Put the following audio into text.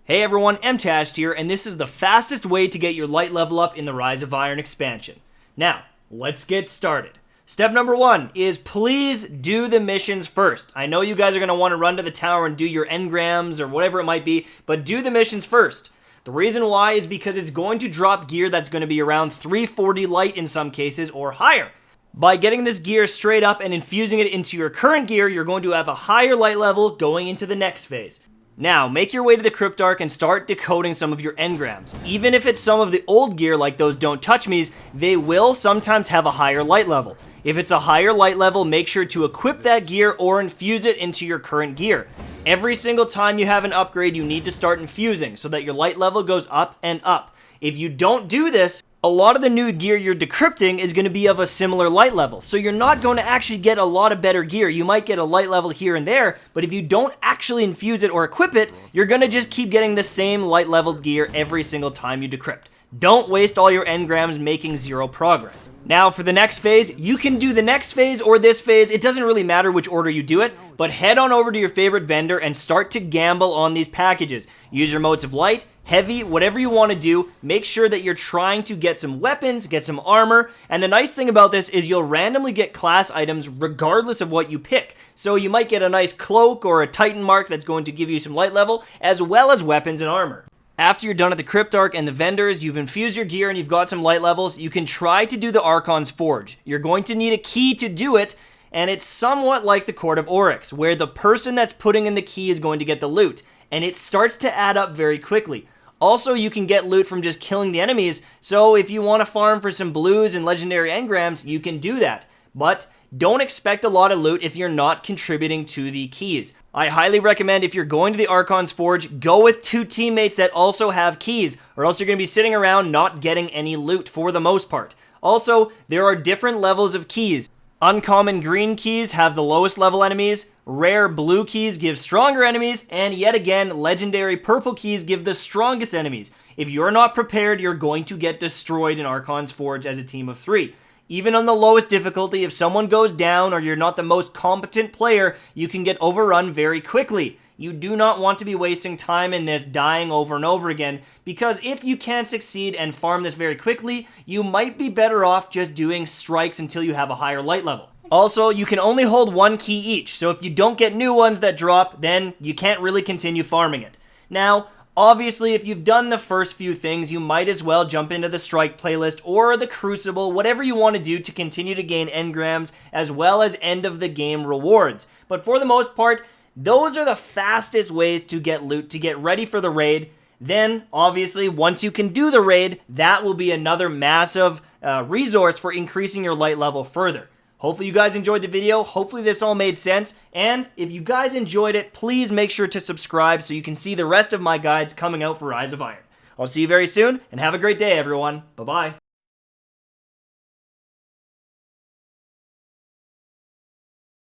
Hey everyone, MTashed here, and this is the fastest way to get your light level up in the Rise of Iron expansion. Now, let's get started. Step number 1 is please do the missions first. I know you guys are going to want to run to the tower and do your engrams or whatever it might be, but do the missions first. The reason why is because it's going to drop gear that's going to be around 340 light in some cases or higher. By getting this gear straight up and infusing it into your current gear, you're going to have a higher light level going into the next phase. Now, make your way to the Cryptarch and start decoding some of your engrams. Even if it's some of the old gear like those Don't Touch Me's, they will sometimes have a higher light level. If it's a higher light level, make sure to equip that gear or infuse it into your current gear. Every single time you have an upgrade, you need to start infusing so that your light level goes up and up. If you don't do this, a lot of the new gear you're decrypting is going to be of a similar light level, so you're not going to actually get a lot of better gear. You might get a light level here and there, but if you don't actually infuse it or equip it, you're going to just keep getting the same light level gear every single time you decrypt. Don't waste all your engrams making zero progress. Now for the next phase, you can do the next phase or this phase, it doesn't really matter which order you do it, but head on over to your favorite vendor and start to gamble on these packages. Use your modes of light, heavy, whatever you want to do. Make sure that you're trying to get some weapons, get some armor, and the nice thing about this is you'll randomly get class items regardless of what you pick. So you might get a nice cloak or a titan mark that's going to give you some light level, as well as weapons and armor. After you're done at the Cryptarch and the vendors, you've infused your gear and you've got some light levels, you can try to do the Archon's Forge. You're going to need a key to do it, and it's somewhat like the Court of Oryx, where the person that's putting in the key is going to get the loot, and it starts to add up very quickly. Also, you can get loot from just killing the enemies, so if you want to farm for some blues and legendary engrams, you can do that. But don't expect a lot of loot if you're not contributing to the keys. I highly recommend if you're going to the Archon's Forge, go with 2 teammates that also have keys, or else you're going to be sitting around not getting any loot for the most part. Also, there are different levels of keys. Uncommon green keys have the lowest level enemies, rare blue keys give stronger enemies, and yet again, legendary purple keys give the strongest enemies. If you're not prepared, you're going to get destroyed in Archon's Forge as a team of 3. Even on the lowest difficulty, if someone goes down or you're not the most competent player, you can get overrun very quickly. You do not want to be wasting time in this, dying over and over again, because if you can't succeed and farm this very quickly, you might be better off just doing strikes until you have a higher light level. Also, you can only hold 1 key each, so if you don't get new ones that drop, then you can't really continue farming it. Now, obviously, if you've done the first few things, you might as well jump into the Strike playlist or the Crucible, whatever you want to do to continue to gain engrams as well as end of the game rewards. But for the most part, those are the fastest ways to get loot, to get ready for the raid. Then, obviously, once you can do the raid, that will be another massive resource for increasing your light level further. Hopefully you guys enjoyed the video, hopefully this all made sense, and if you guys enjoyed it, please make sure to subscribe so you can see the rest of my guides coming out for Rise of Iron. I'll see you very soon, and have a great day everyone. Bye-bye.